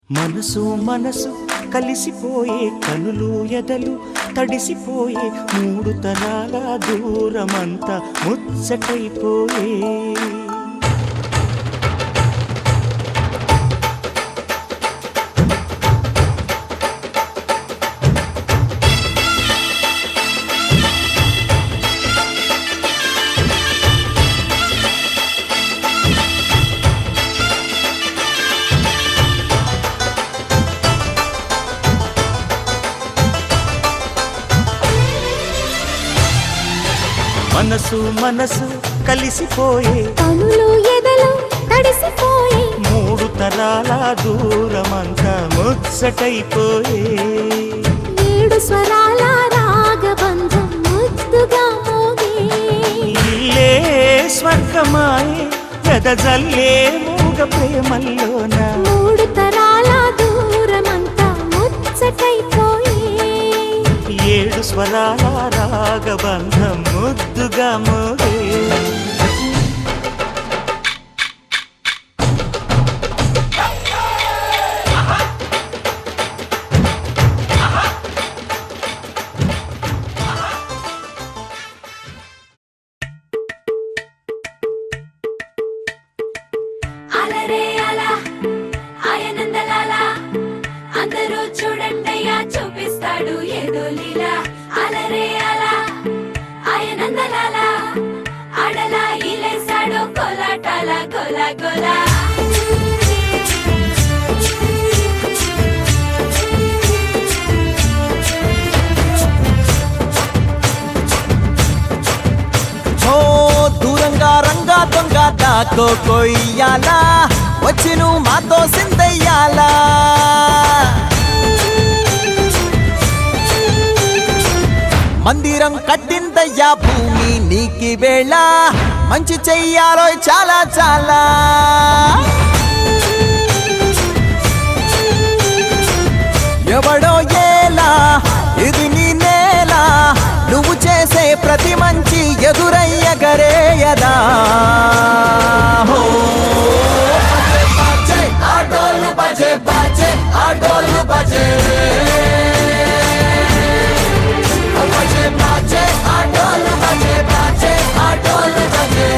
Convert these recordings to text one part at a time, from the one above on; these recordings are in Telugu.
మనసు మనసు కలిసిపోయే కనులు ఎదలు తడిసిపోయే మూడు తరాల దూరమంతా ముచ్చటైపోయే మనసు మనసు కలిసిపోయే కనులు ఎదలు తడిసిపోయే మూడు తరాల దూరమంతా ముచ్చటైపోయే ఏడు స్వరాల రాగబంధం ముద్దుగా మోగే ఇల్లే స్వర్గమాయే ఎదజల్లే మూగ ప్రేమల్లోన మూడు తరాల దూరమంతా ముచ్చటైపోయే ఏడు స్వరాల రాగబంధం ముద్దుగా మోగే అలరే అలా ఆయనందలాల అందరూ చూడండయ్యా చూపిస్తాడు ఏదో లీలా అలరే అలా ఆయనందలాల ఆడలా ఇలేసాడు కోలాటాల కోలా కోలా దూరంగా రంగా దొంగ దాకో కొయ్యాలా వచ్చి నువ్వు మాతో సిందయ్యాలా మందిరం కట్టిందయ్యా భూమి నీకి వేళ మంచి చెయ్యాలో చాలా చాలా ఎవడో ఏలా ఇది నీ నేల నువ్వు చేసే ప్రతి మంచి ఎదురయ్యగరేయదా ఆటోలు బజే బజే ఆటోలు బజే బజే బజే ఆటోలు బజే బజే ఆటోలు బజే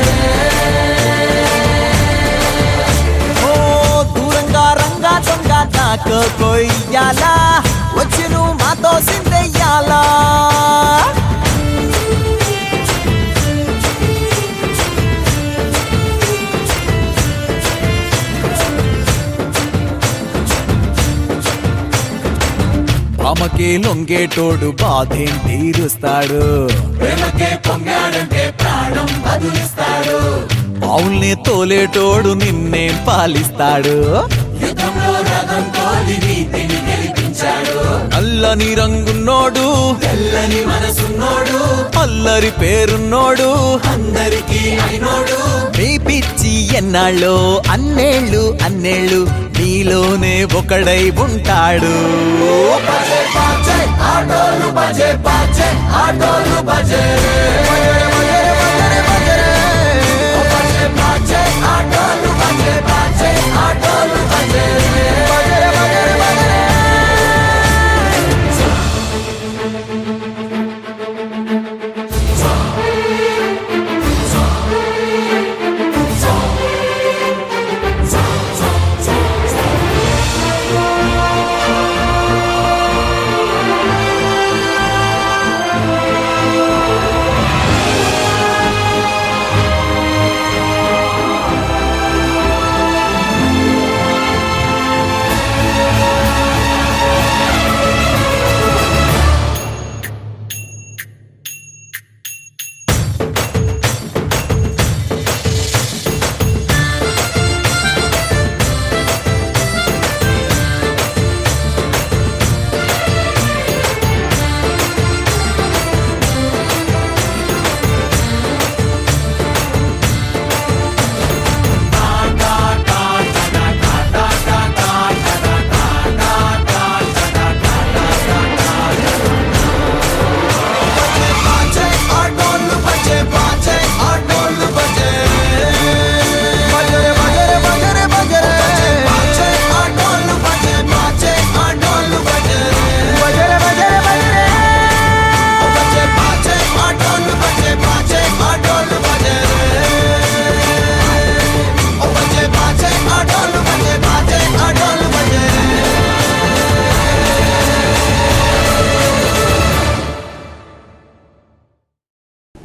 ఓ దూరంగా రంగా దొంగ నాకు కొయ్యాలా వచ్చి నువ్వు మాతో సిందెయ్యాలా ఆమెకే లొంగేటోడు బాధేం తీరుస్తాడు ప్రేమకే పొంగాడంటే ప్రాణం బదులిస్తాడు అవుల్ని తోలేటోడు నిన్నేం పాలిస్తాడు యుద్ధంలో రథం తోలి నీతిని గెలిపించాడు నల్లని రంగున్నోడు తెల్లని మనసున్నోడు అల్లరి పేరున్నోడు అందరికీ అయినోడు మీ పిచ్చి ఎన్నాళ్ళో అన్నేళ్ళు అన్నేళ్ళు నీలోనే ఒకడై ఉంటాడు ఆటోలు బజే బజే ఆటోలు బజే ఆటోలు బజే బజే ఆటోలు బజే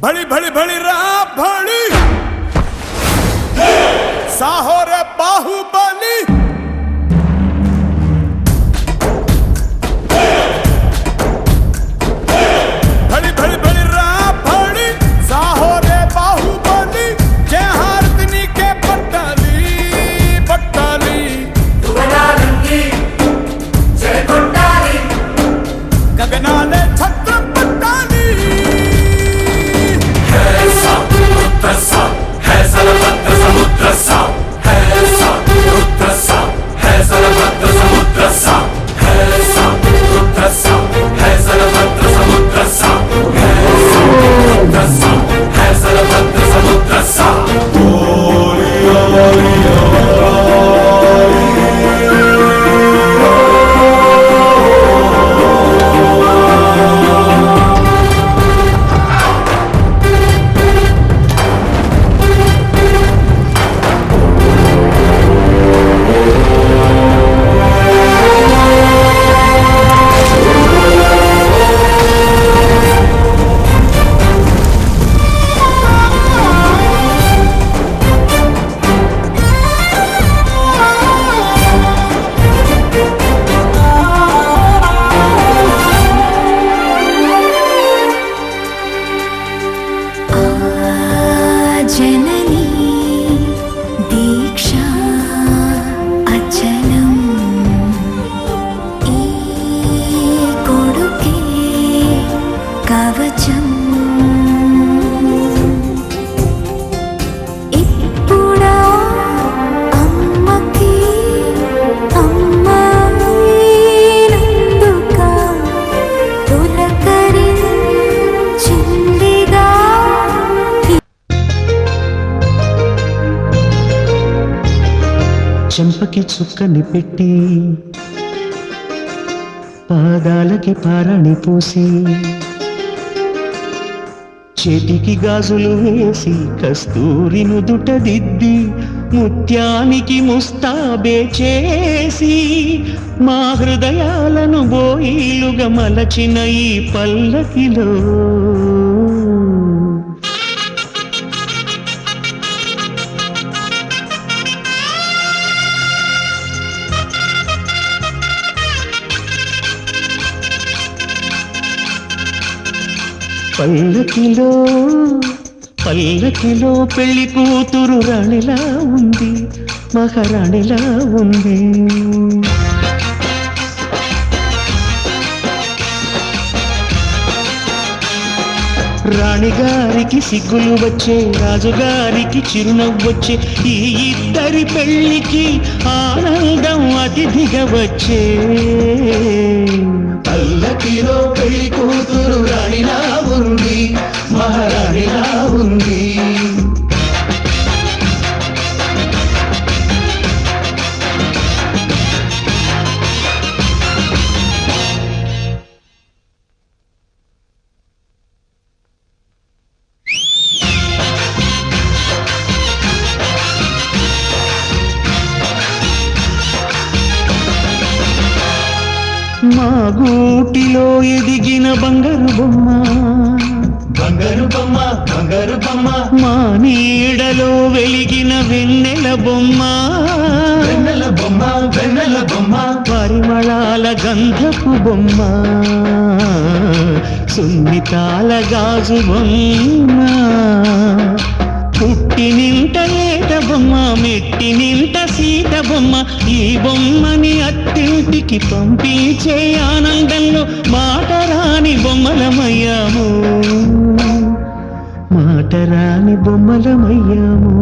भड़ी भड़ी भड़ी रा भड़ी साहो रे बाहुबली भड़ी भड़ी भड़ी रा भड़ी साहो रे बाहुबली जय हारदिनी के पट्टाली पट्टाली तुगनालंगी जय गुंडाली गगनाले छत्र पट्टाली सा है सरभद्र समुद्र सा है सा रुद्र सा है सरभद्र समुद्र सा है सा रुद्र सा है सरभद्र समुद्र सा है सा रुद्र सा है सरभद्र समुद्र सा जननी दीक्षा अचलम ई कोडुके कवचम इप्पुड़ा अम्मकी अम्मायिनंदुका पुलकरिंचिंदिगा చెంపకి చుక్కని పెట్టి పాదాలకి పారని పూసి చేతికి గాజులు వేసి కస్తూరి నుదుట దిద్ది ముత్యానికి ముస్తాబే చేసి మా హృదయాలను బోయిలుగా మలచిన ఈ పల్లకిలో పల్లకిలో పల్లకిలో పెళ్లి కూతురు రాణిలా ఉంది మహారాణిలా ఉంది రాణిగారికి సిగ్గులు వచ్చే రాజుగారికి చిరునవ్వొచ్చే ఈ ఇద్దరి పెళ్లికి ఆనందం అతిథిగా వచ్చే పల్లకిలో పెళ్లి కూతురు రాణిలా ఉంది మహారాణిలా ఉంది మా గూటిలో ఎదిగిన బంగారు బొమ్మ బంగారు బొమ్మ బంగారు బొమ్మ మా నీడలో వెలిగిన వెన్నెల బొమ్మ వెన్నెల బొమ్మ వెన్నెల బొమ్మ పరిమళాల గంధపు బొమ్మ సున్నితాల గాజు బొమ్మ పుట్టి నింట ఏట బొమ్మ మెట్టి నింట సీత బొమ్మ ఈ బొమ్మని అత్తింటికి పంపించే ఆనందంలో మాటరాని బొమ్మలమయ్యాము మాటరాని బొమ్మలమయ్యాము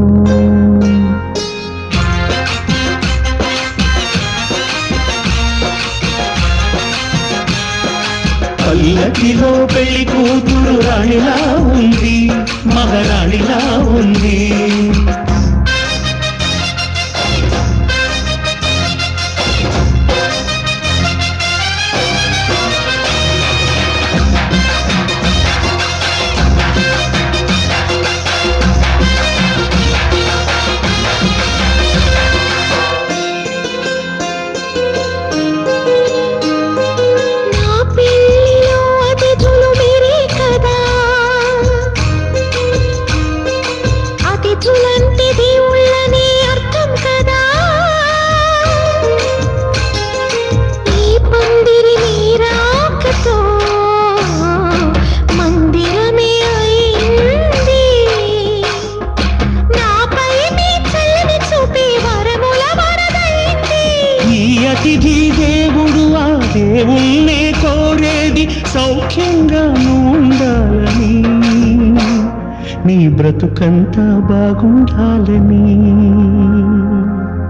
పల్లకిలో పెళ్లి కూతురు రాణిలా ఉంది మహారాణిలా ఉంది నా పెళ్లిలో అతిథులు మీరే కదా అతిథి దేవుడు ఆ దేవుణ్ణే కోరేది సౌఖ్యంగా ఉండాలని, నీ బ్రతుకంతా బాగుండాలని.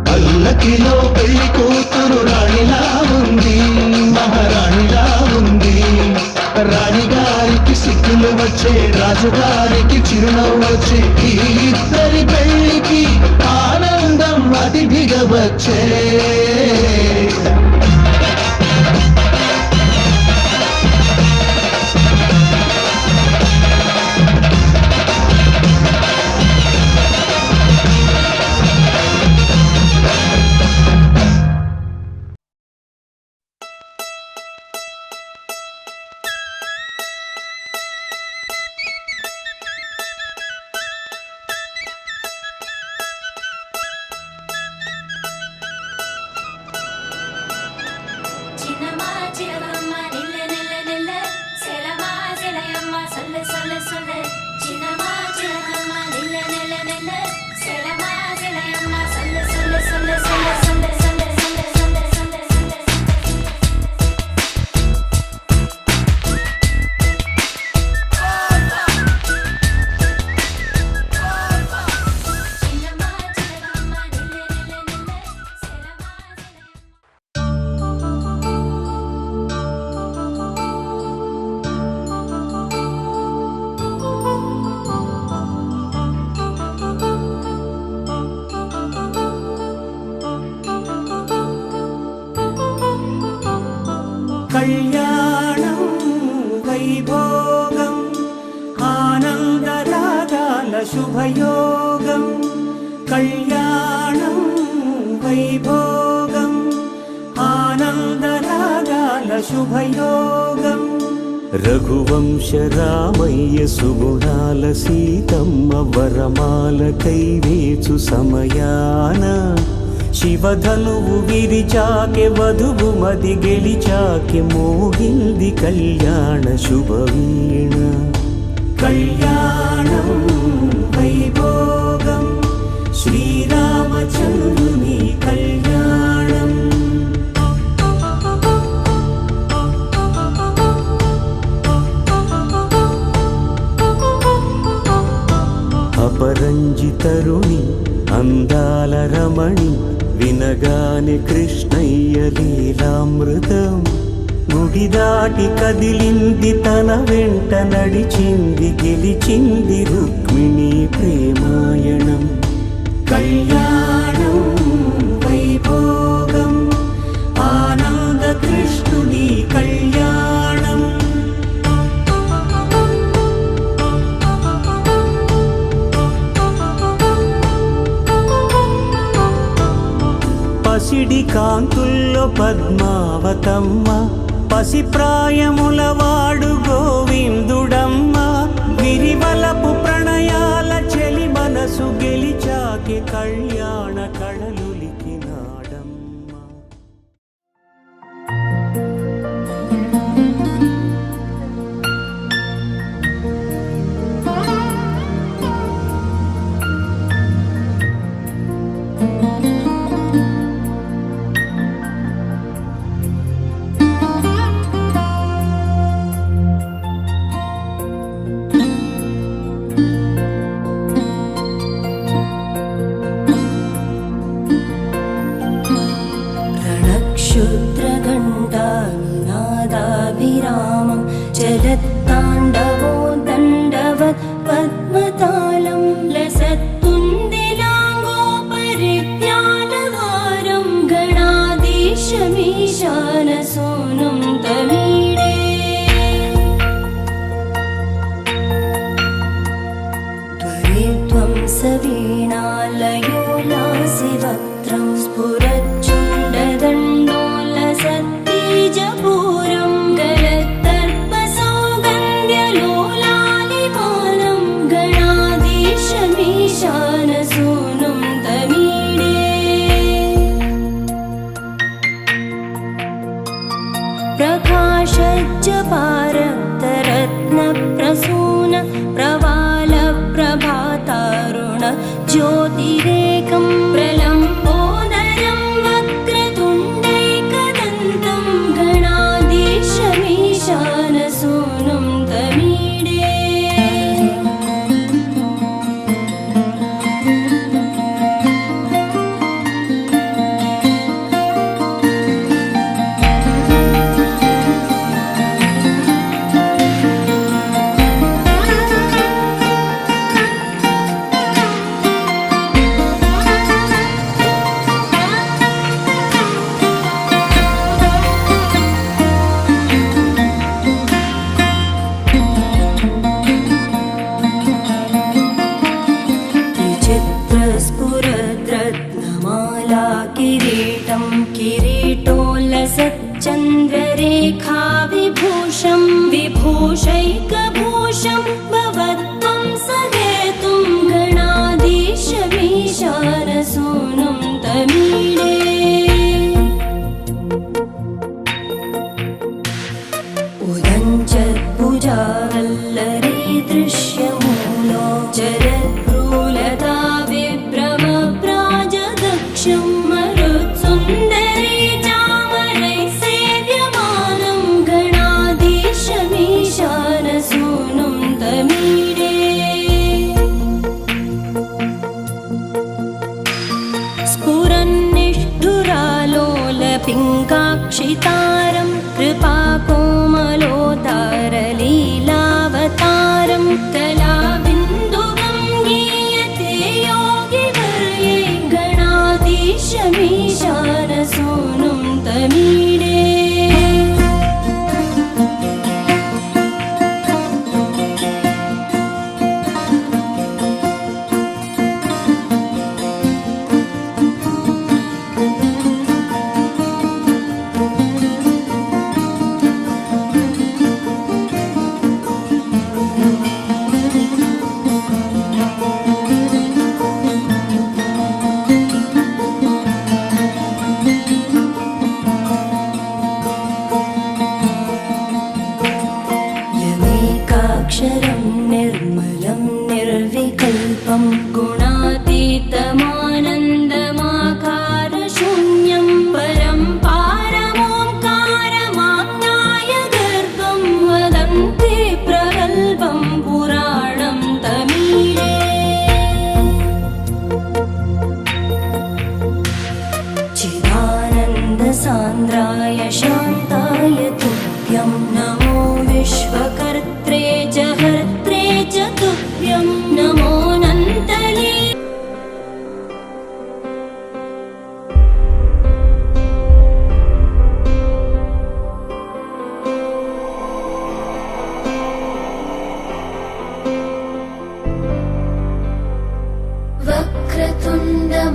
పల్లకిలో పెళ్లి కూతురు రాణిలా ఉంది, మహారాణిలా ఉంది. రాణిగారికి సిగ్గులు వచ్చే, రాజుగారికి చిరునవ్వు వచ్చే, ఈ ఇద్దరి పెళ్లికి ఆనందం అతిథిగా వచ్చే. కళ్యాణం వైభోగం ఆనందరాగాల శుభయోగం. కళ్యాణం వైభోగం ఆనందరాగాల శుభయోగం. రఘువంశ రామయ్య సుగుణాల సీతమ్మ వరమాల కైవేచు సమయాన, శివధనువు విరిచాకె వధువు మది గెలిచాకె మోగింది కళ్యాణ శుభవీణ. కళ్యాణం వైభోగం శ్రీరామచంద్రుని కళ్యాణం. అపరంజి తరుణి అందాల రమణి, వినగానే కృష్ణయ్య లీలామృతం. గుడి దాటి కదిలింది తన వెంట నడిచింది, గెలిచింది రుక్మిణి ప్రేమాయణం. కళ్యాణం వైభోగం ఆనంద కృష్ణుని కళ్యాణం. పసిడి కాంతుల్లో పద్మావతమ్మ, పసి ప్రాయముల వాడు గోవిందుడమ్మ. విరివలపు ప్రణయాల చెలి మనసు గెలిచాకే కళ్యాణ కళలులికినాడమ్మ. रणक्षुद्रघण्टानिनादाभिरामं चलत्ताण्डवो दण्डवत् पद्मतालं लसत्तुन्दिलाङ्गोपरिज्ञानवारं गणाधीशमीशानसूनुं तमीडे. त्वरित्वं सवीणालयो लासिवक्त्रं स्फुरच्चुण्डदण्डोलसत्तीजपूरं गलत्तर्पसौगन्ध्यलोलालिमानं गणाधीशमीशानसूनुं तमीडे. प्रकाशज्जपारक्तरत्नप्रसून प्रवालप्रभातारुण ज्योतिरेकं प्रलम्बोदरं वक्रतुण्डैक किरीटं किरीटोलसच्चन्द्ररेखा विभूषं विभूषैकभूषं भवत्वं सहेतुं गणाधीशमीशानसूनुं तमीडे उदञ्चत्भुजावल्लरी दृश्यमूलो चरद्भ्रूलता विभ्रमप्राजदक्षं मरुत्सुन्दरी चामरैः सेव्यमानं गणाधीशमीशानसूनुं तमीडे स्फुरन्निष्ठुरालोलपिङ्गाक्षितारं कृपाकोमलोतारलीलावतारं कलाबिन्दुगं गीयते योगिवर्ये गणाधीशमीशानसूनुं तमीडे यमेकाक्षरं निर्मलं निर्विकल्पं गुणातीतमानन्दमाकारशून्यं परं पारमोङ्कारमाज्ञाय गर्भं वदन्ति प्रगल्भं पुराणं तमीडे चिदानन्दसान्द्राय शान्ताय तुभ्यं नमो विश्वकर्त्रे च हर्त्रे च तुभ्यं नमोऽनन्तली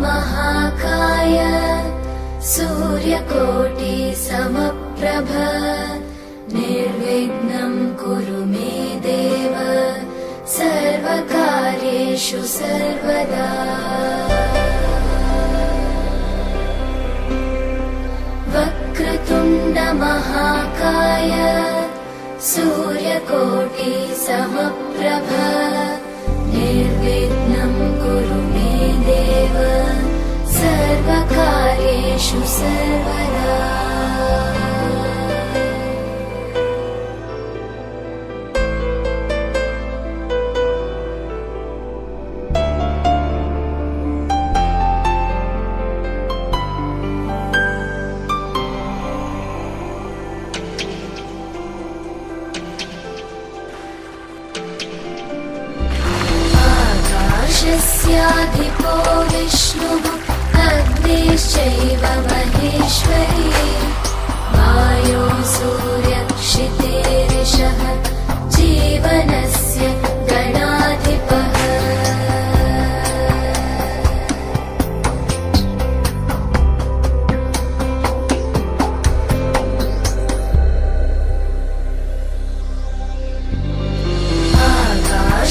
वक्रतुण्डमहाकाय सूर्यकोटि समप्रभ निर्विघ्नं कुरु मे देव सर्वकार्येषु सर्वदा वक्रतुण्डमहाकाय सूर्यकोटि समप्रभ निर्विघ्नं कुरु मे देव सर्वकार्येषु सर्वदा आकाशस्याधिपो विष्णुः अग्निश्चैव महेश्वरी वायो सूर्यक्षितेरिषः जीवनस्य गणाधिपः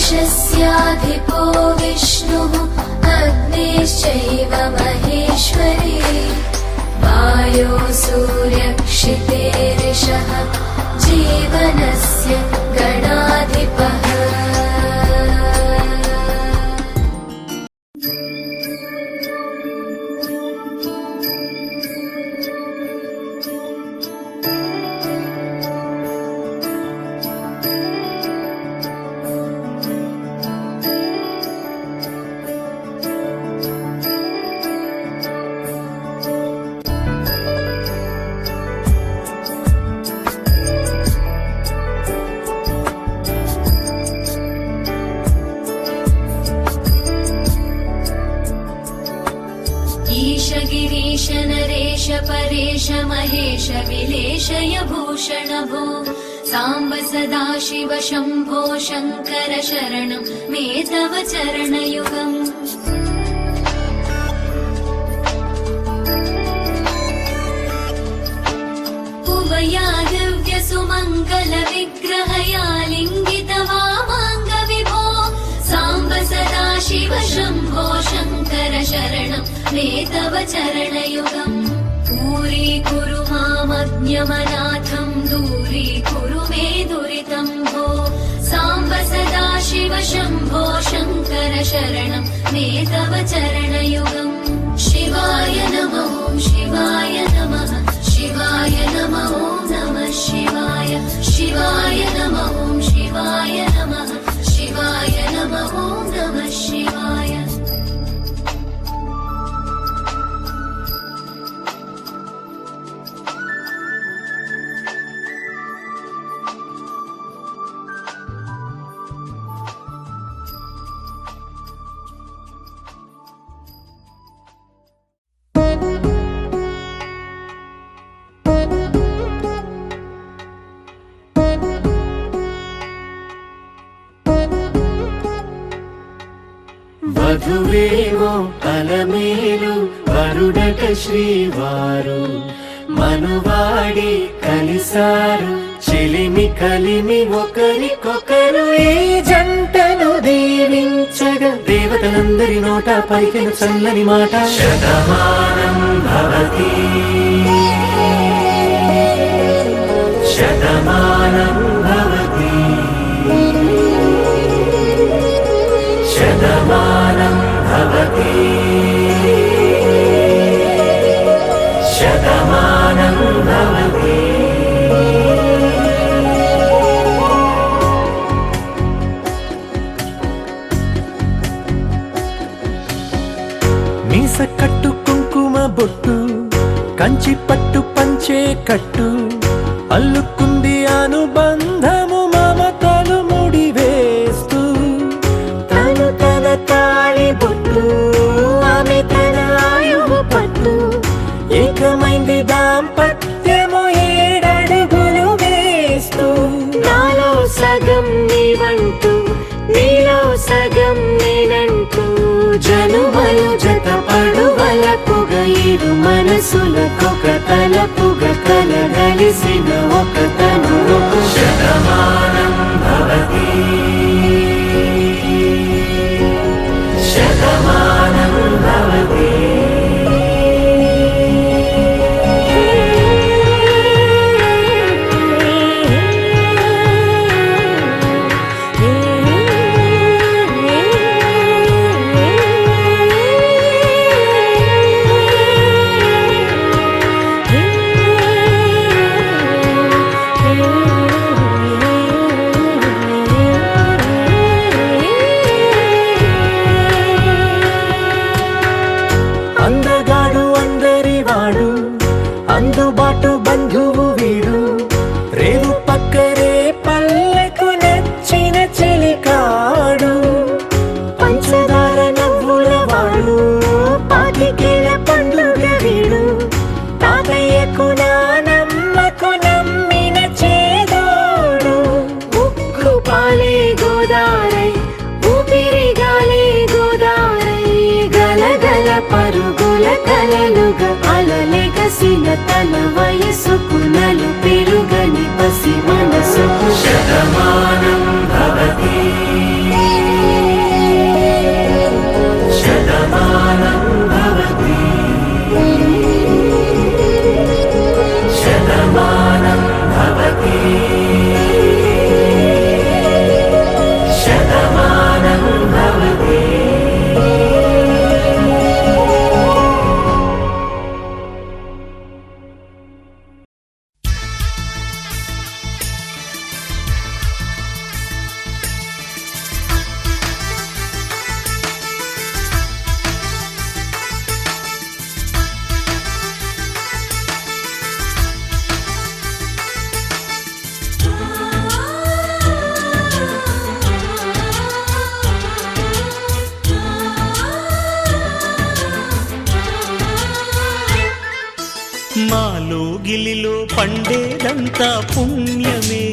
आकाशस्याधिपो विष्णुः अग्निश्चैव महेश्वरी वायो सूर्यक्षितेरिषः जीवनस्य गणाधिपः गिरीश नरेश परेश महेश विलेशय भूषण भो साम्ब सदाशिव शम्भो शङ्कर शरणं मे तव चरणयुगम् मङ्गलविग्रहया लिङ्गितवामाङ्ग विभो साम्ब सदा शिव शम्भो शङ्कर शरणं मे तव चरणयुगम् दूरीकुरु मामज्ञमनाथं दूरीकुरु मे दुरितं भो साम्ब सदा शिव शम्भो शङ्कर शरणं मे तव चरणयुगम् शिवाय नमः शिवाय नमः शिवाय नमः नमः शिवाय शिवाय नमः शिवाय नमः शिवाय नमः नमः शिवाय వధువేవో అలమేలు వరుడట శ్రీవారు మనువాడి కలిసారు చెలిమి కలిమి ఒకరికొకరు ఈ జంటను దీవించగా దేవతలందరి నోట పలికిన చల్లని మాట శతమానం భవతి శతమానం భవతి శతమానం భవతి శతమానం భవతి మీస కట్టు కుంకుమ బొట్టు కంచి పట్టు పంచే కట్టు అల్లుకుంది అనుబంధము మమతలు ముడివేస్తూ తను తన తాళి బొట్టు ఆమె తన ఆయువు పట్టు ఏకమైంది దాంపత్యము 7 అడుగులు వేస్తూ నాలో సగం నీవంటూ నీలో సగం నేనంటూ జనుమలు జతపడు వలపుగ ఇరు మనసులకొక తలపుగ కలగలిసిన ఒక తనువు శతమానం భవతి శతమానం భవతి అందగాడు అందరివాడు అందుబాటు బంధువు వీడు రేవు పక్కరే పల్లెకు నచ్చిన చెలికాడు పంచదార నవ్వుల వాడు పాతికేల పండుగ వీడు తాతయ్యకు నానమ్మకు నమ్మిన చేదోడు ఉక్కు పాలే గోదారై ఊపిరి గాలే గోదారై గలగల పరుగుల కలలుగా అలలెగసిన తన వయసుకు నలు పెరుగని పసి మనసుకు శతమానం భవతి శతమానం భవతి శతమానం భవతి శతమానం భవతి మాలో గిలిలో పండేదంతా పుణ్యమే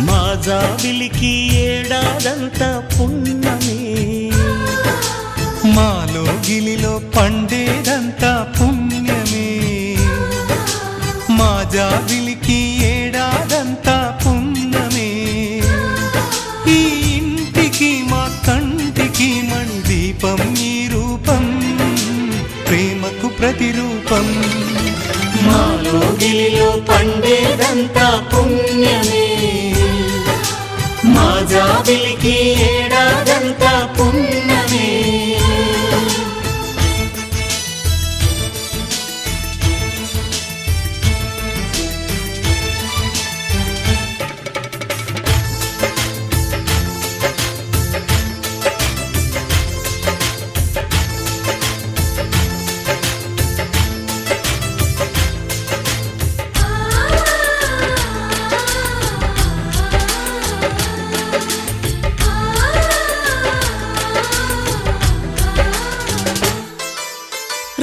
మా జాబిలికి ఏడాదంతా పుణ్యమే మాలో గిలిలో పండేదంతా పుణ్యమే మా జాబిలికి ఏడా రూపం మాలో గిలిలో పండేదంతా పుణ్యమే మా జాబిలికి ఏడాదంతా పుణ్యమే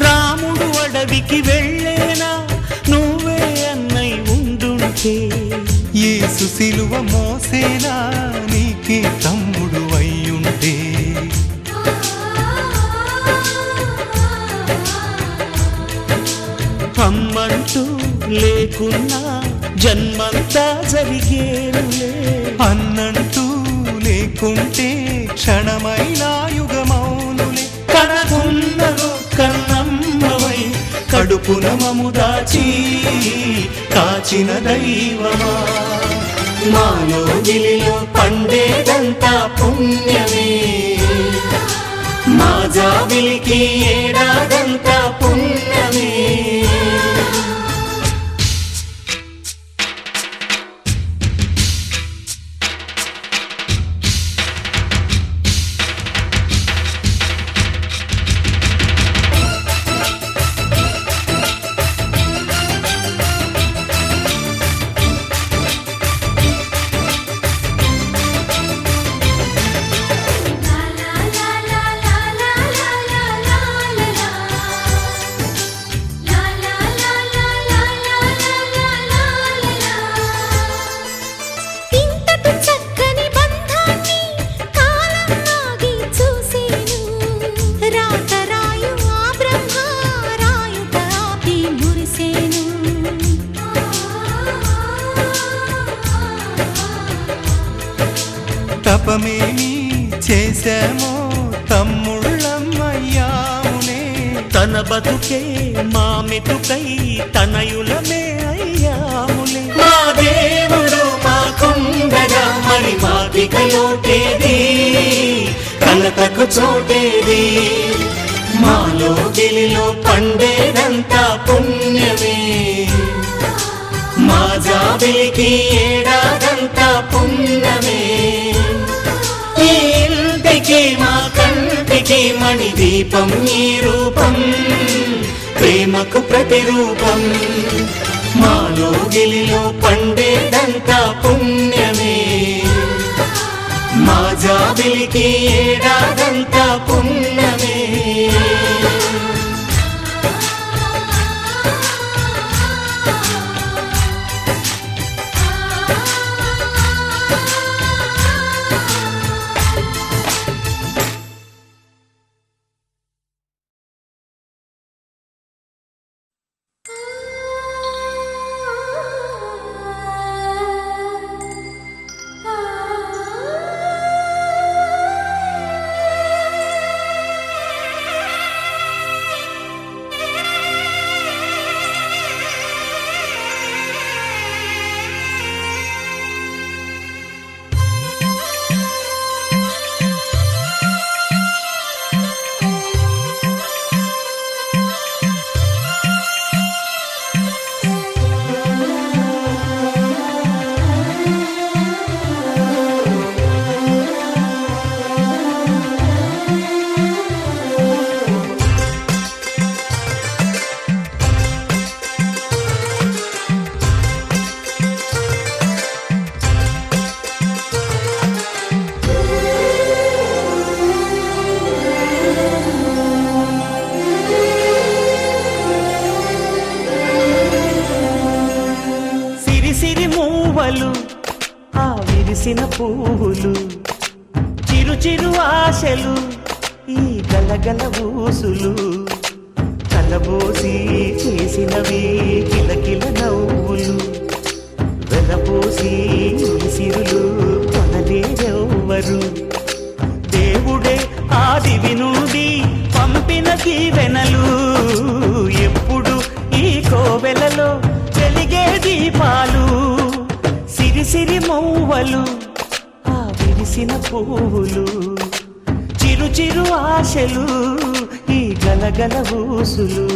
రాముడు అడవికి వెళ్ళేనా నువ్వే అన్నై ఉండుంటే యేసు సిలువ మోసేనా నీకే తమ్ముడు అయ్యుంటే అమ్మంటూ లేకున్నా జన్మంతా జరిగేరులే అన్నంటూ లేకుంటే క్షణమైనా యుగమౌనులే కనకున్నదో కన్నమ్మవై కడుపున మము దాచి కాచిన దైవమా మాలో గిలిలో పండేదంతా పుణ్యమే మా జాబిలికి ఏడాదంతా పుణ్యమే తపమేమి చేశామో తమ్ముళ్ళమ్మయ్యామునే తన బతుకే మా మెతుకై తనయులమే అయ్యాములే మా దేవుడు మాకుండగా మరి మాకిక లోటేది కలతకు చోటేది మాలో గిలిలో పండేదంతా పుణ్యమే మా జాబిలికి ఏడాదంతా పుణ్యమే ఈ ఇంటికి మా కంటికి మణి దీపం ఈ రూపం ప్రేమకు ప్రతిరూపం మాలో గిలిలో పండేదంతా పుణ్యమే మా జాబిలికి ఏడాదంతా పుణ్యమే మూవలు ఆ విరిసిన పువ్వులు చిరు చిరు ఆశలు ఈ గలగల ఊసులు కలబోసి చేసినవి కిలకిల నవ్వులు వెలపోసి సిరులు కొనలేరెవ్వరు దేవుడే ఆదివి నుండి పంపిన దీవెనలు ఎప్పుడు సిరి మౌవలు ఆ విరిసిన పువ్వులు చిరు చిరు ఆశలు ఈ గలగల ఊసులు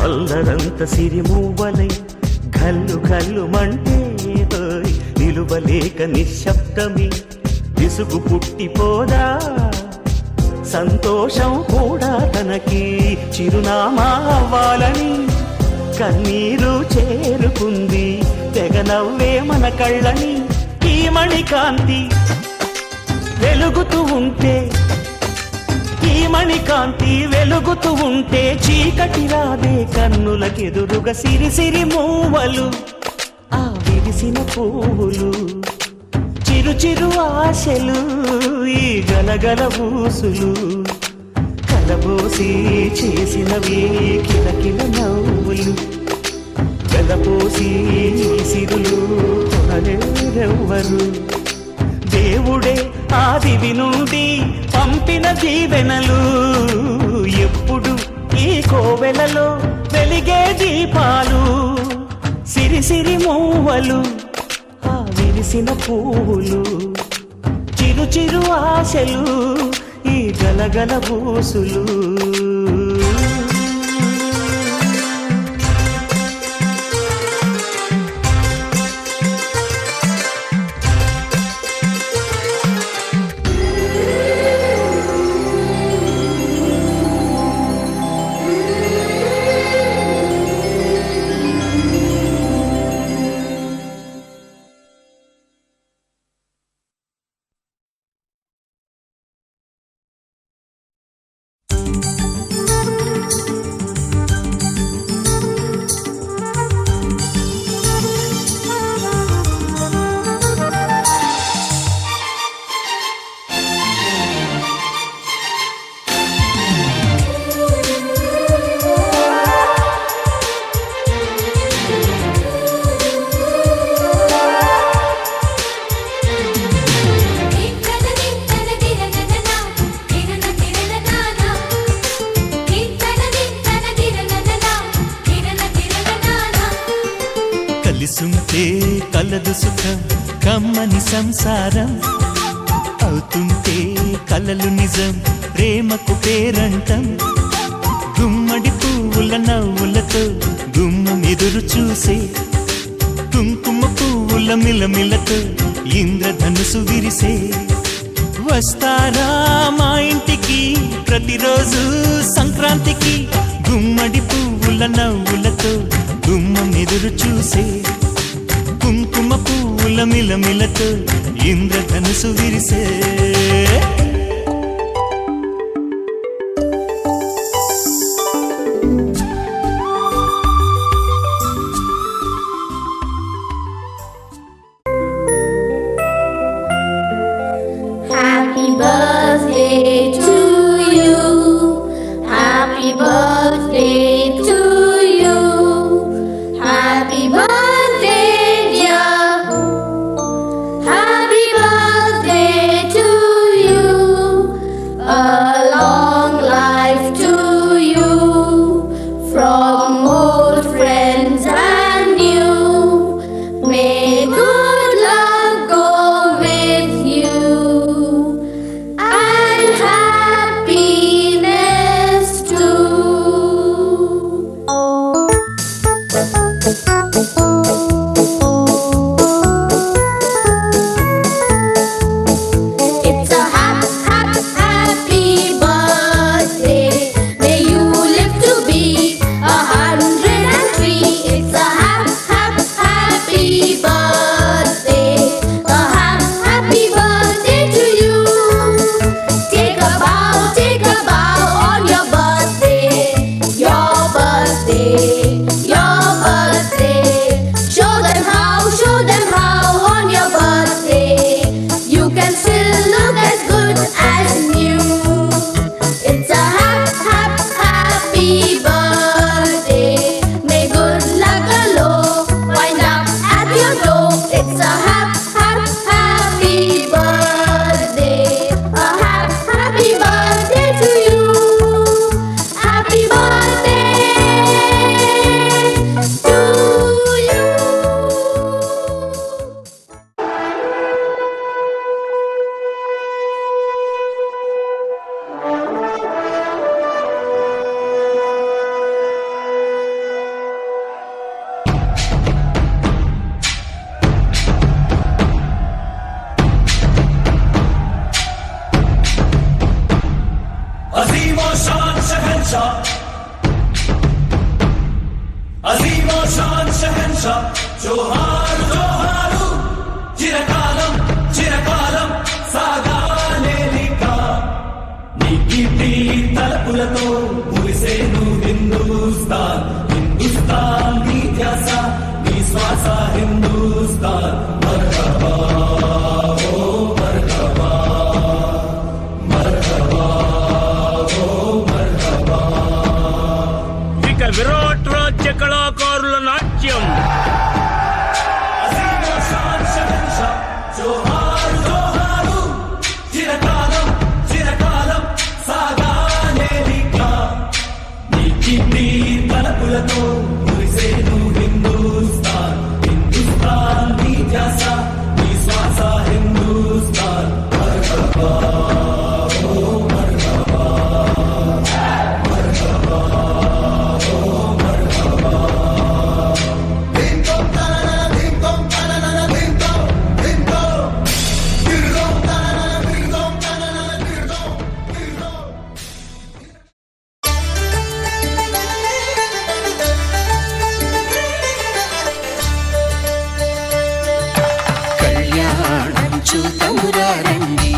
అల్లరంత సిరిమూవలై గల్లు గల్లు మంటే నిలువలేక నిశ్శబ్దమి విసుగు పుట్టిపోదా సంతోషం కూడా తనకి చిరునామా అవ్వాలని కన్నీరు చేరుకుంది తెగ నవ్వే మన కళ్ళని ఈ మణికాంతి వెలుగుతూ ఉంటే ఈ మణికాంతి వెలుగుతూ ఉంటే చీకటి రాదే కన్నులకెదురుగా సిరి సిరి మూవలు ఆ విరిసిన పువ్వులు చిరు చిరు ఆశలు ఈ గలగల ఊసులు కలబోసి చేసినవి కిలకిల నవ్వులు వెలపోసి సిరులు కొనలేరెవ్వరు దేవుడే ఆదివి నుండి పంపిన దీవెనలు ఎప్పుడు ఈ కోవెలలో వెలిగే దీపాలు సిరి సిరి మూవలు ఆ విరిసిన పువ్వులు చిరు చిరు ఆశలు ఈ గలగల బూసులు కలిసుంటే కలదు సుఖం కమ్మని సంసారం అవుతుంటే కలలు నిజం ప్రేమకు పేరంటం గుమ్మడి పువ్వుల నవ్వులతో గుమ్మం ఎదురు చూసే కుంకుమ పువ్వుల మిలమిలతో ఇంద్రధనుసు విరిసే వస్తారా మా ఇంటికి ప్రతిరోజు సంక్రాంతికి గుమ్మడి పువ్వుల నవ్వులతో గుమ్మం ఎదురు చూసే కుంకుమ పువ్వుల మిలమిలతో ఇంద్రధనుసు విరిసే Happy birthday to you. Happy birthday to you. Happy birthday, dear. Happy birthday to you. తలపులతో మురిసేను Hindustan Hindustan నీ ధ్యాస నీ శ్వాస హిందూస్తాన్ మర్హబా ఓ మర్హబా మర్హబా ఓ మర్హబా. ఇక విరాట్ రాజ్య కళాకారుల నాట్యం. జోహారు జోహారు చిరకాలం చిరకాలం సాగానే లీలా నీ కింది తలపులతో మురిసేను హిందూస్తాన్ హిందూస్తాన్ నీ ధ్యాస నీ శ్వాస హిందూస్తాన్ మర్హబా ఓ మర్హబా మర్హబా ఓ మర్హబా. ధింతోం తనన ధింతోం తనన ధింతోం ధింతోం ధింతోం తనన ధింతోం తనన ధింతోం ధింతోం. కళ్యాణం చూతమురారండి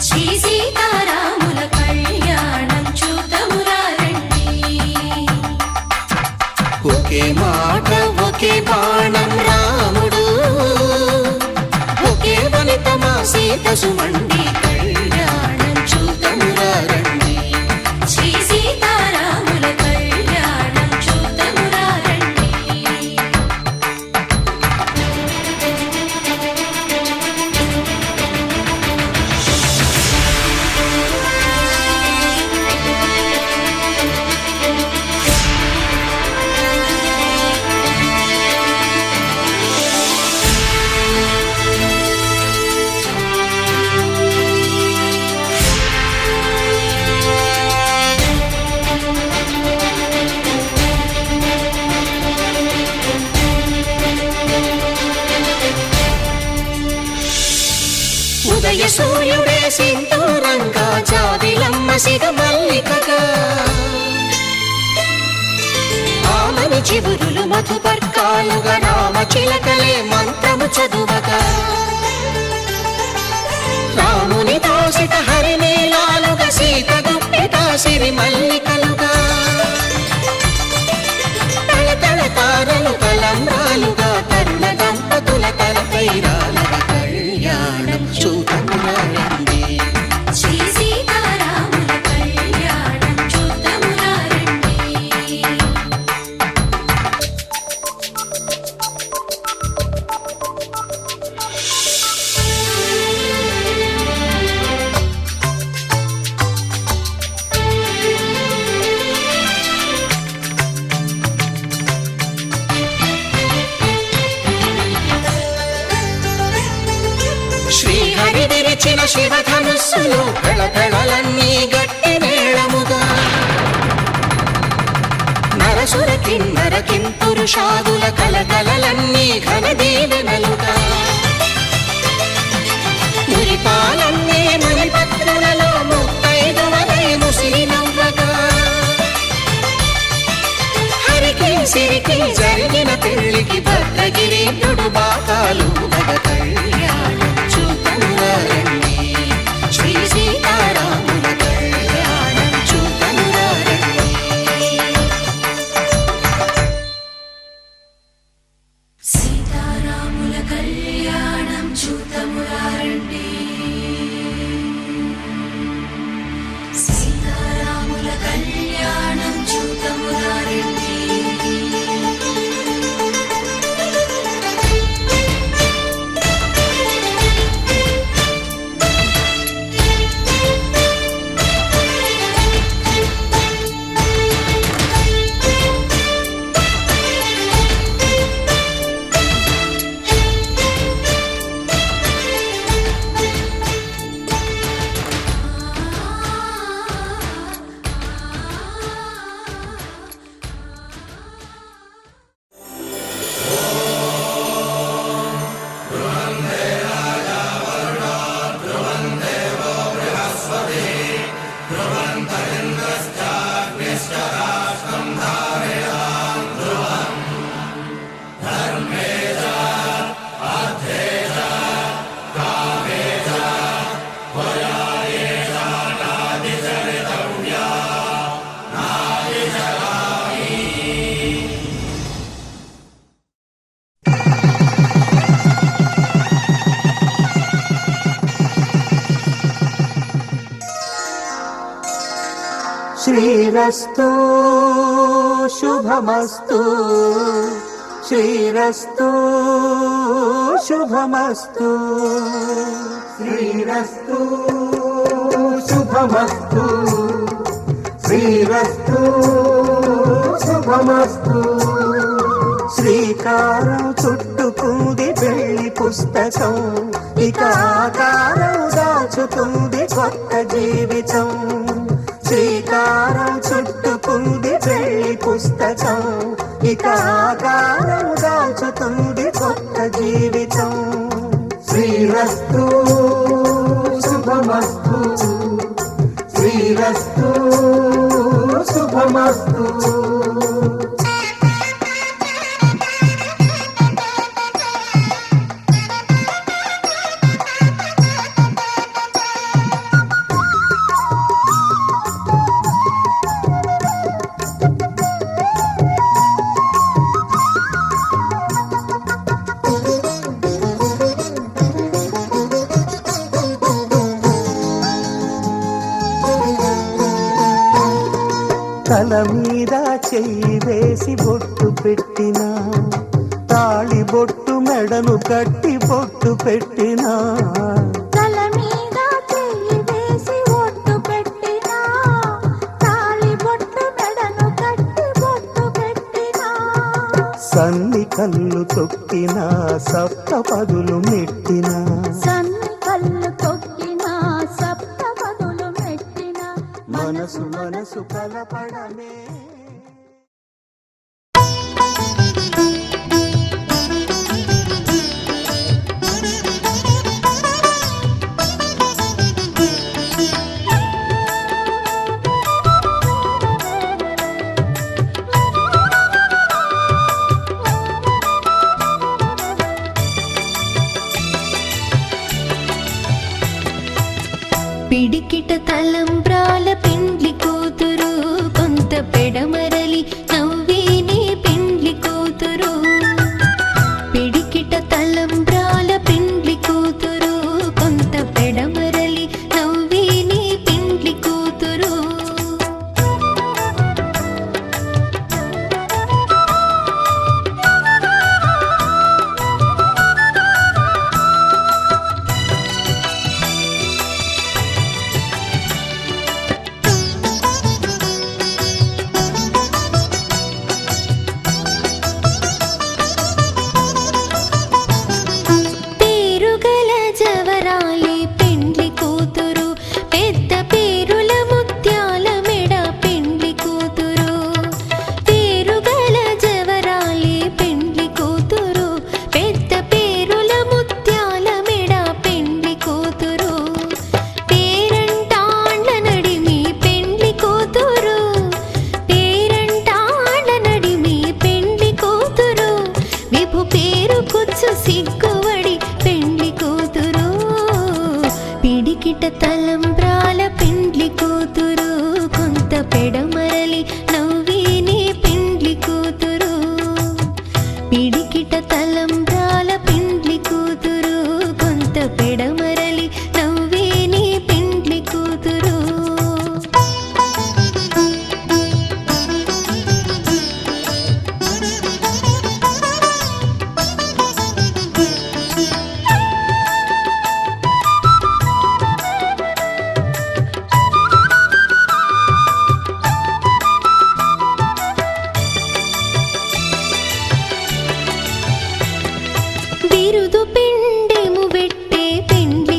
శ్రీ సీతారాముల కళ్యాణం చూతమురారండి. ఒకే మాట ఒకే బాణం రాముడు ఒకే వనిత మా సీత సుమండి కళ్యాణం చూతమురారండి శ్రీ సీతారాముల కళ్యాణం చూతమురారండి. ఉదయ సూర్యుడే సింధూరంగా జాబిలమ్మ సిగ మల్లికగా ఆమని చివురులు మధుపర్కాలుగా రామ చిలకలే మంత్రము చదువగా రాముని దోసిట హరినీలాలుగా సీత గుప్పిట సిరి మల్లికలుగా తళతళ తారలు తలంబ్రాలుగా తరుణ దంపతుల తలపైరాలుగా కళ్యాణం చూతమురారండి శ్రీ సీతారాముల కళ్యాణం చూతమురారండి. శ్రీహరి విరిచిన శివధనుస్సులు కళకళలన్నీ గట్టి మేళముగా నరసుర కిన్నర కింపురుషాదుల కలకలలన్నీ ఘన దీవెనలుగా మురిపాలన్నీ మణిపత్రులలో ముత్తైదువలై ముసిరి నవ్వగా హరికి సిరికి జరిగిన పెళ్లికి భద్రగిరీంద్రుడు బాకాలు మగ కళ్యాణం చూతమురారండి శ్రీ సీతారాముల కళ్యాణం చూతమురారండి. సీతారాముల కళ్యాణం చూతమురారండి. సీతారాముల కళ్యాణం చూతమురారండి. శ్రీరస్తు శుభమస్తు శ్రీరస్తు శుభమస్తు శ్రీరస్తు శుభమస్తు శ్రీరస్తు శుభమస్తు శ్రీకారం చుట్టుకుంది పెళ్లి పుస్తకం ఇక ఆకారం దాచుతుంది కొత్త జీవితం శ్రీకారం చుట్టుకుంది పెళ్లి పుస్తకం ఇక ఆకారం దాచుతుంది కొత్త జీవితం శ్రీరస్తు శుభమస్తు శ్రీరస్తు శుభమస్తు తల మీద చెయ్యి వేసి బొట్టు పెట్టినా తాళి బొట్టు మెడను కట్టి బొట్టు పెట్టినా తల మీద చెయ్యి వేసి బొట్టు పెట్టినా తాళి బొట్టు మెడను కట్టి బొట్టు పెట్టినా సన్ని కళ్ళు తొక్కినా సప్త పదులు మెట్టినా సన్ని కళ్ళు తొక్కినా సప్త పదులు మెట్టినా మనసు మనసు కలపడమే పిడికిట తలంబ్రాల పెండ్లి కూతురు కొంత పెడమరలి నవ్వేనే పెండ్లి కూతురు పిడికిట తలంబ్రాల పెండ్లి కూతురు కొంత పెడమరలి నవ్వేనే పెండ్లి కూతురు పేరుగల జవరాలి పెండ్లి కూతురు పెద్ద పేరుల ముత్యాల మెడ పెండ్లి కూతురు పేరుగల జవరాలి పెండ్లి కూతురు పెద్ద పేరుల ముత్యాల మెడ పెండ్లి కూతురు పేరంటాండ్ల నడిమి పెండ్లి కూతురు పేరంటాండ్ల నడిమి పెండ్లి కూతురు విభు పేరు కుచ్చు సిగ్గువడి పెండ్లి కూతురు పిడికిట తలంబ్రాల పెండ్లి కూతురు కొంత పెడమరలి నవ్వేనే పెండ్లి కూతురు పిడికిట తలంబ్రాల పెండ్లి కూతురు కొంత పెడమరలి నవ్వేనే పెండ్లి కూతురు బిరుదు పిండెము పెట్టే పెండ్లి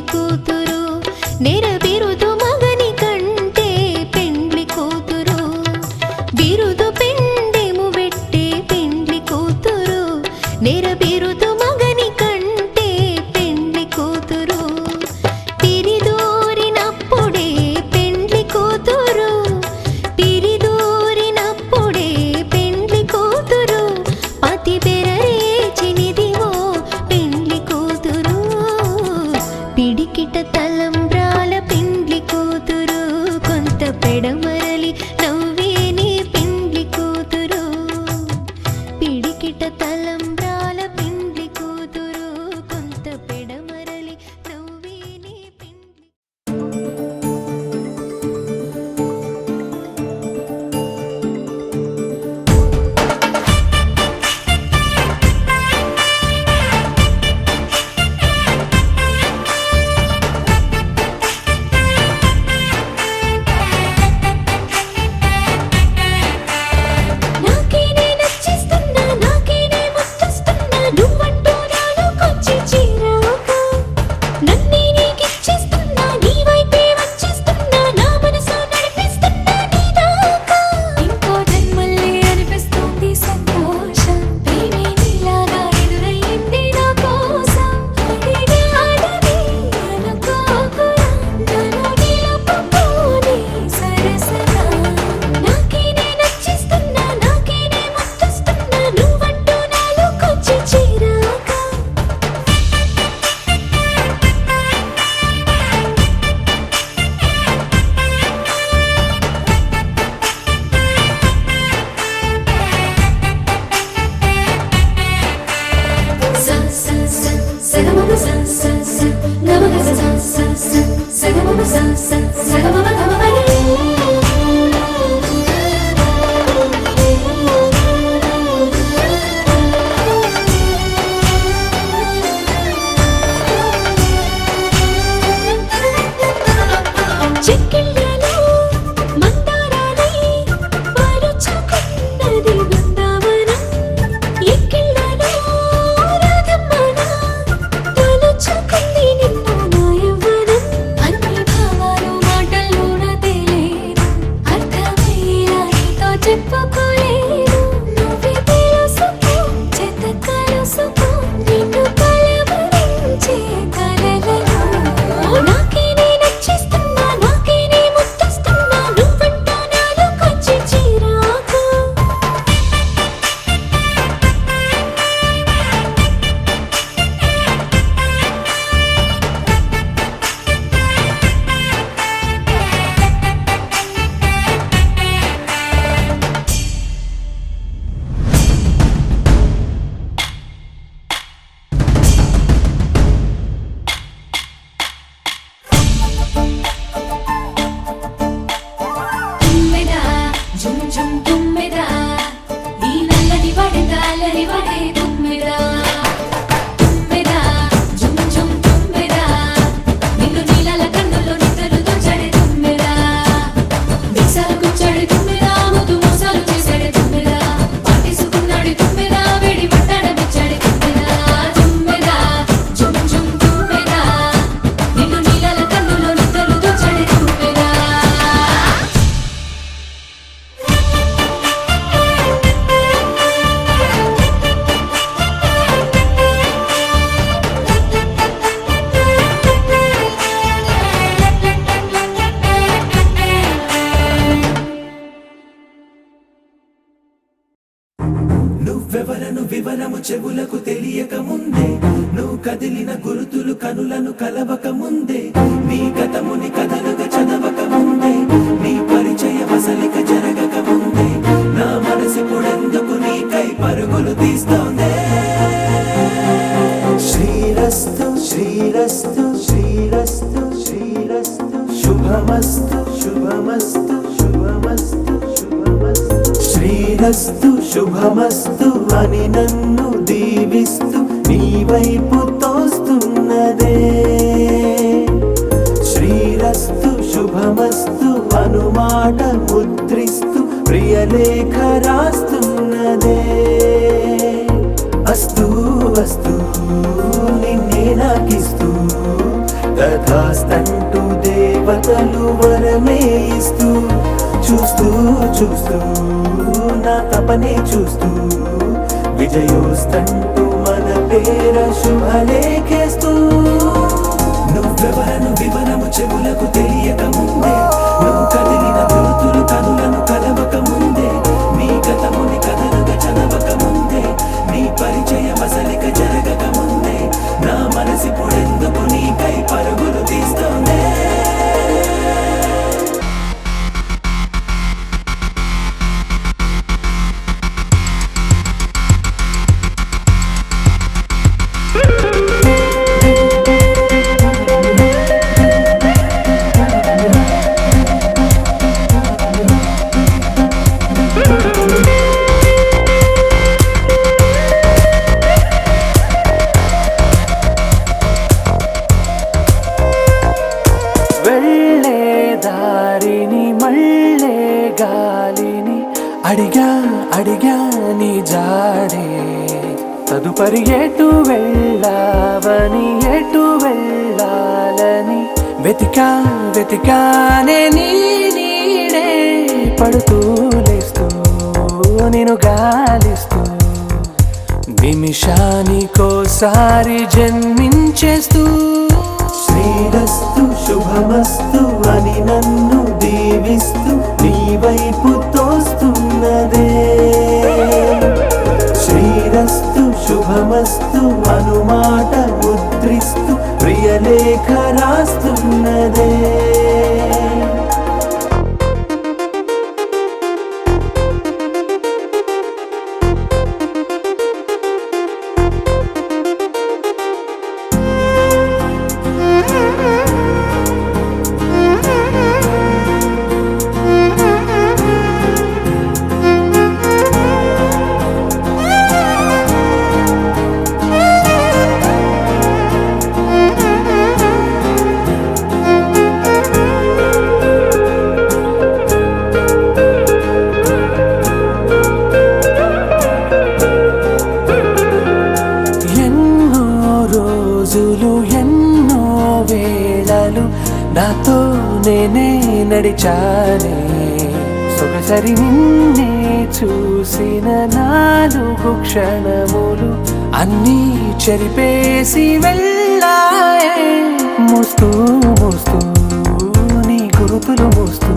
చెవులకు తెలియక ముందే నువ్వు కదిలిన గురుతులు కనులను కలవక ముందే నీ గతముని కథలుగా చదవక ముందే నీ పరిచయ వసలిక జరగక ముందే నా మనసిప్పుడెందుకు నీకై పరుగులు తీస్తోందే శ్రీరస్తు శ్రీరస్తు శ్రీరస్తు శ్రీరస్తు శుభమస్తు శుభమస్తు శుభమస్తు శుభమస్తు శ్రీరస్తు శుభమస్తు అని నన్ను దీవిస్తూ నీ వైపు తోస్తున్నదే శ్రీరస్తు శుభమస్తు అనుమాట ముద్రిస్తూ ప్రియలేఖ రాస్తున్నదే అస్తు అస్తు నిన్నే నాకిస్తూ తథాస్తంటూ దేవతలు వరమే ఇస్తూ చూస్తూ చూస్తూ నా తపనే చూస్తూ విజయోస్తంటూ మన పేర శుభలేఖేస్తూ నువ్వెవరను వివరము చెవులకు తెలియక ముందే నువ్వు కదిలిన గురుతులు కనులను కలవక ముందే నీ గతముని కథలుగా చదవక ముందే నీ పరిచయ వసలిక జరగక ముందే నా మనసిప్పుడెందుకు నీకై పరుగులు తీస్తోందే అడిగా అడిగా నీ జాడే తదుపరి ఎటు వెళ్ళావని ఎటు వెళ్ళాలని వెతికా వెతికానే నీ నీడే పడుతూ లేస్తూ నేను గాలిస్తూ నిమిషానికోసారి జన్మించేస్తూ శ్రీరస్తు శుభమస్తు అని నన్ను దీవిస్తూ నీ వైపు తోస్తున్నదే శ్రీరస్తు శుభమస్తు అనుమాట ముద్రిస్తూ ప్రియలేఖ రాస్తున్నదే ఎన్నో వేళలు నాతో నేనే నడిచానే సొగసరి నిన్నే చూసిన 4 క్షణములు అన్నీ చెరిపేసి వెళ్ళాయే మోస్తూ మోస్తూ నీ గురుతులు మోస్తూ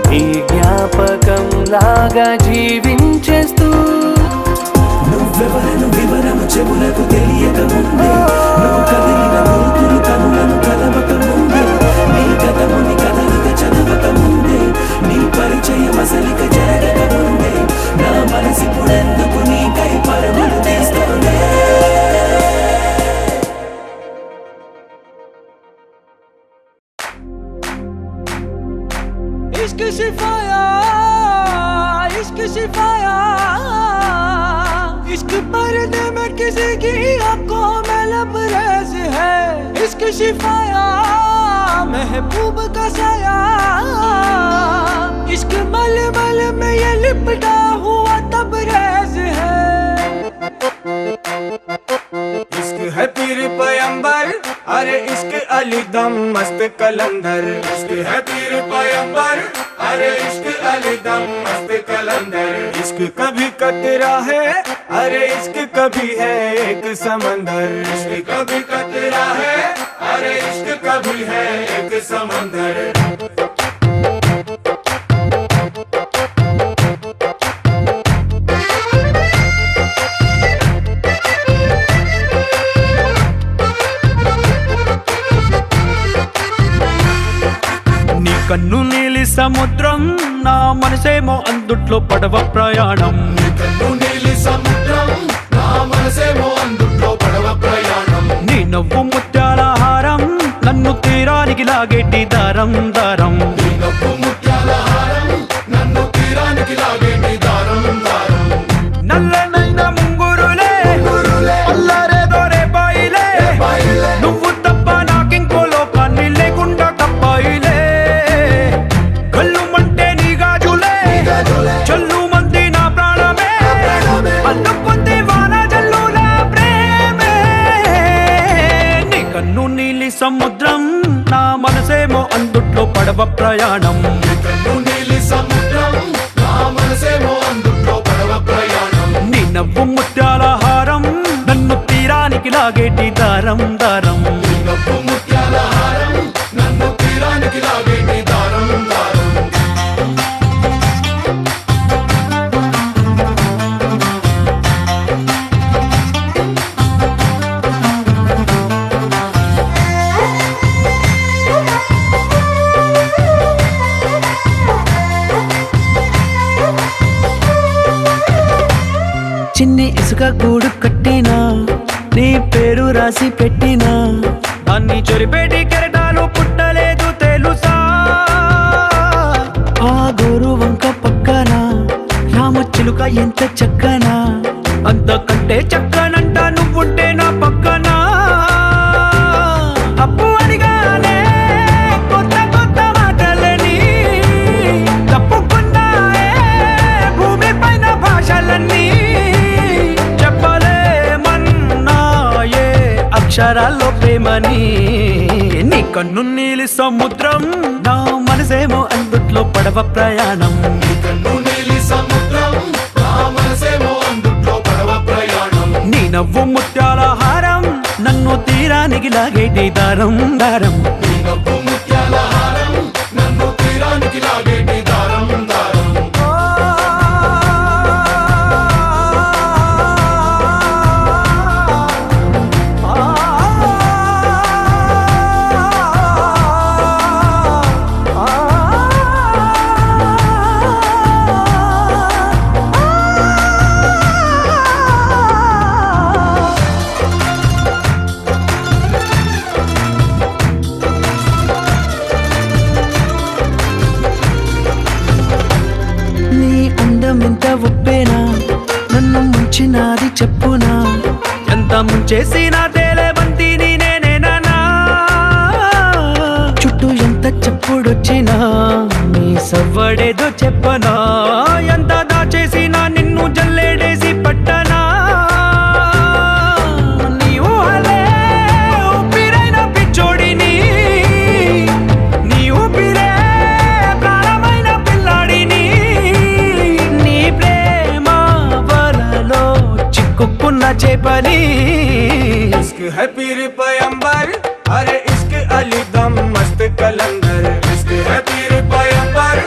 నీ జ్ఞాపకం లాగా జీవించేస్తూ నువ్వెవరను వివరము చెవులకు తెలియక ముందే నువ్వు కదిలిన గురుతులు కనులను కలవక ముందే నీ గతముని కథలుగా చదవక ముందే నీ పరిచయ వసలిక జరగక ముందే నా మనసిప్పుడెందుకు నీకై పరుగులు తీస్తోందే इश्क शिफाया इश्क शिफाया इश्क पर्दे में किसी की आंखों में लबरेज है इश्क शिफाया महबूब का साया इश्क मलमल में ये लिपटा हुआ तबरेज है इश्क है पीर पैगंबर अरे इश्क अली दम मस्त कलंदर इश्क है पीर पैगंबर अरे इश्क अली दम मस्त कलंदर इश्क कभी कतरा है अरे इश्क कभी है एक समंदर इश्क कभी कतरा है अरे इश्क कभी है एक समंदर కన్ను నీలి సముద్రం నా మనసేమో అందుట్లో పడవ ప్రయాణం నీలి సముద్రం నా మనసేమో అందుట్లో పడవ ప్రయాణం నీ నవ్వు ముత్యాల హారం నన్ను తీరానికి లాగేటి దారం దారం నీ నవ్వు ముత్యాల హారం నన్ను తీరానికి లాగేటి దారం దారం నల్లనైన ముంగురులే అల్లారేదో రేపాయిలే నువ్వు తప్ప నాకింకో లోకాన్ని లేకుండా తప్పాయిలే కళ్ళు మంటే నీ గాజులే చల్లు మంది నా ప్రాణమే అల్లు పొంది వాన జల్లుల ప్రేమే నీ కన్ను నీలి సముద్రం నా మనసేమో అందుట్లో పడవ ప్రయాణం కన్ను నీలి సముద్రం నా మనసేమో అందుట్లో పడవ ప్రయాణం నీ నవ్వు ముత్యాల హారం నన్ను తీరానికి లాగేటి దారం దారం నీ నవ్వు ముత్యాల హారం నన్ను తీరానికి లాగేటి దారం దారం చిన్ని ఇసుక గూడు కట్టినా నీ పేరు రాసి పెట్టినా అన్ని చొరిపేటి కెరటాలు పుట్టలేదు తెలుసా ఆ గోరు వంక పక్కన రామచిలుక ఎంత చక్కనా అంతకంటే చక్కనంట నువ్వుంటే నా పక్కన అప్పు అడిగానే కొత్త కొత్త మాటలని తప్పుకున్నాయే భూమి పైన భాషలన్నీ చెప్పలేమన్నాయే అక్షరాల్లో ప్రేమని నీ కన్ను నీలి సముద్రం నా మనసేమో అందుట్లో పడవ ప్రయాణం కన్ను నీలి సముద్రం నా మనసేమో అందుట్లో పడవ ప్రయాణం నీ నవ్వు ముత్యాల హారం నన్ను తీరానికి లాగేటి దారం దారం నీ నవ్వు ముత్యాల హారం నన్ను తీరానికి లాగేటి దారం దారం నీ అందం ఎంత ఉప్పేనా నన్ను ముంచినాది చెప్పునా ఎంత ముంచేసినా తేలేవంతి నేనేనా చుట్టూ ఎంత చెప్పుడొచ్చినా నీ సవ్వడేదో చెప్పనా ఎంత దాచేసినా నిన్ను జల్లేడేసి పట్టనా నీ ఊహలే ఊపిరైన పిచ్చోడిని నీ ఊపిరే ప్రాణమైన పిల్లాడిని నీ ప్రేమ వలలో చిక్కుకున్న చేపని इश्क है पीर पैगंबर अरे इश्क अली दम मस्त कलंदर इश्क है पीर पैगंबर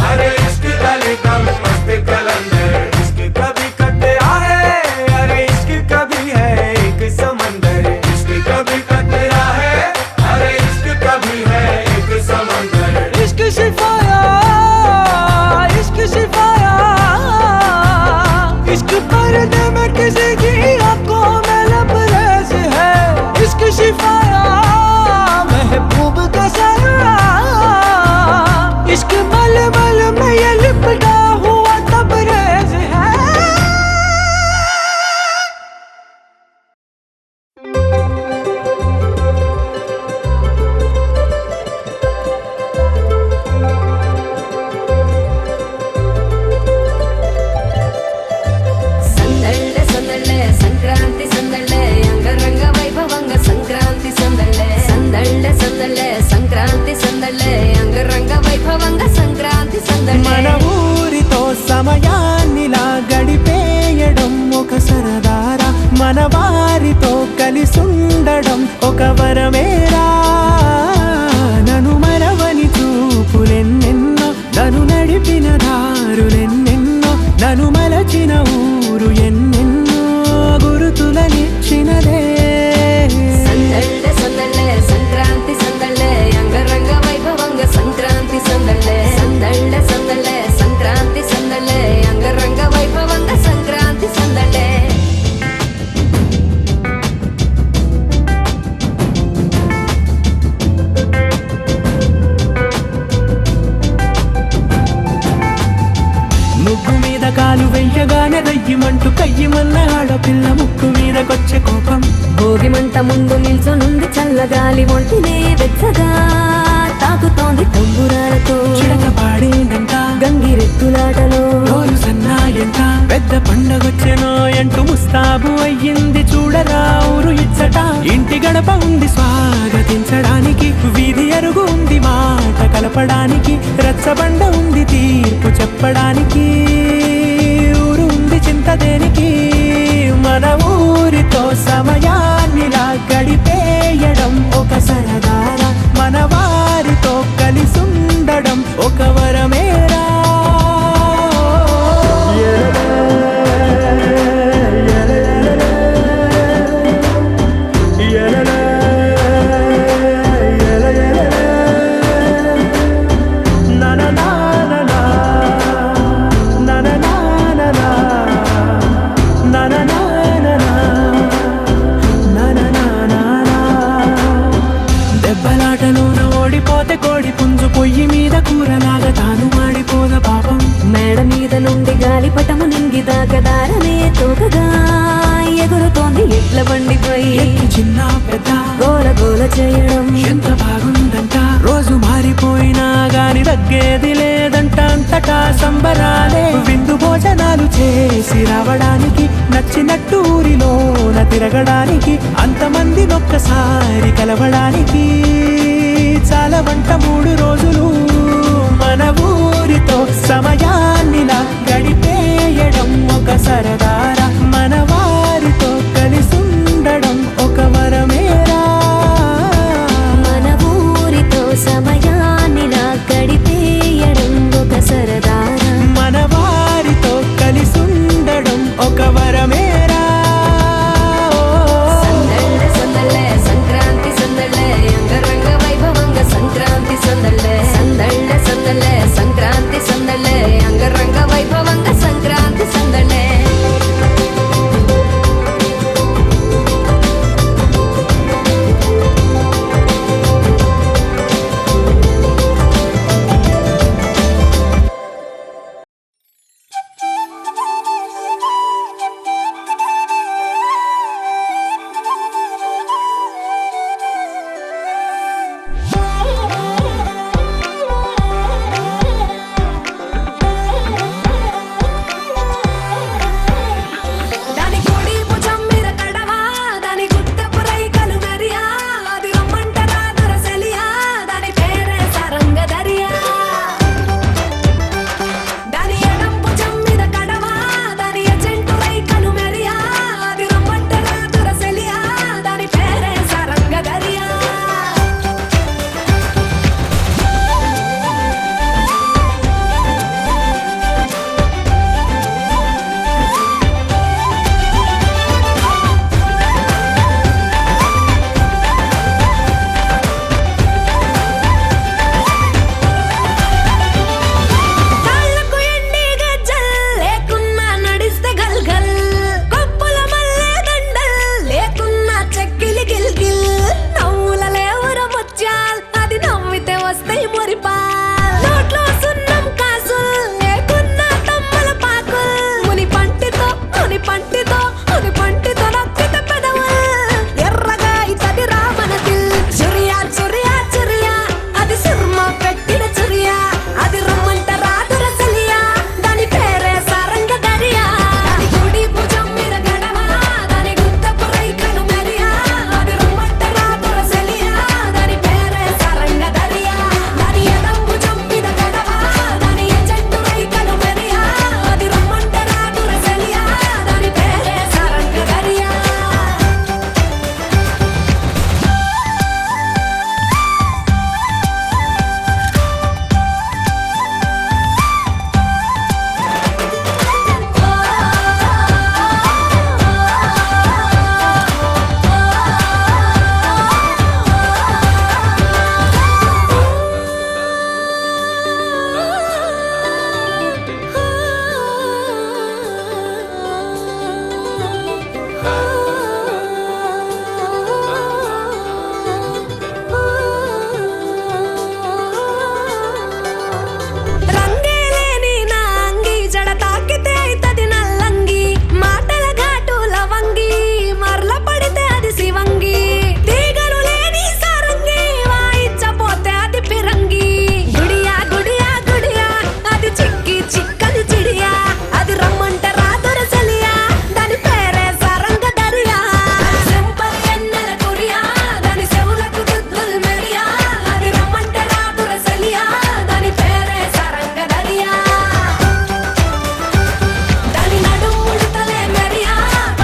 अरे इश्क अली दम मस्त कलंदर इश्क कभी कतरा है अरे इश्क कभी है एक समंदर इश्क कभी कतरा है अरे इश्क कभी है एक समंदर इश्क शिफाया इश्क शिफाया इश्क पर्दे में किसी की आंखों में लबरेज है इश्क शिफाया महबूब का साया इश्क मलमल में ये लिपटा हुआ तबरेज है సందళ్ళ సందళ్ళ సంక్రాంతి సందళ్ళ అంగరంగ వైభవంగ సంక్రాంతి సందళ్ళ సందళ్ళ సందళ్ళ సంక్రాంతి సందళ్ళ అంగరంగ వైభవంగ సంక్రాంతి సందళ్ళ మన ఊరితో సమయాన్నిలా గడిపేయడం ఒక సరదారా మన వారితో కలిసుండడం ఒక వరమేరా నన్ను మరవని చూపులెన్నెన్నో నన్ను నడిపిన దారులెన్నెన్నో నన్ను మలచిన ఊరు ఎన్నెన్నో గురుతులనిచ్చినదే సందళ్ళ సందళ్ళ సంక్రాంతి సందళ్ళ అంగరంగ వైభవంగ సంక్రాంతి సందళ్ళ గుండెకొచ్చే కోపం భోగి మంట ముందు నిల్చొనుంది చల్లగాలి ఒంటినే వెచ్చగా తాకుతోంది తంబురాలతో చిడక పాడిందంట గంగిరెద్దులాటలో రోజు సన్నాయంట పెద్ద పండగొచ్చెనో ఎంటూ ముస్తాబు అయ్యింది చూడరా ఊరు ఇచ్చట ఇంటి గడప ఉంది స్వాగతించడానికి వీధి అరుగు ఉంది మాట కలపడానికి రచ్చబండ ఉంది తీర్పు చెప్పడానికి ఊరు ఉంది చింత దేనికి మన ఊరితో సమయాన్నిలా గడిపేయడం ఒక సరదారా మన వారితో కలిసుండడం ఒక వరమేరా దెబ్బలాటలోన ఓడిపోతే కోడి పుంజు పొయ్యి మీద కూరలాగా తాను మాడిపోద పాపం మేడ మీద నుండి గాలిపటము నింగి దాకదారనే తోకగా ఎగురుతోంది ఎట్ల బండిపై చిన్న పెద్ద గోల గోల చేయడం ఎంత బాగుందంట రోజు మారిపోయినా గాని తగ్గేది లేదంట అంతటా సంబరాలే విందు భోజనాలు చేసి రావడానికి నచ్చినట్టు ఊరిలోన తిరగడానికి అంతమంది ఒక్కసారి కలవడానికి చాలా వంట 3 రోజులు మన ఊరితో సమయాన్నిలా గడిపేయడం ఒక సరదా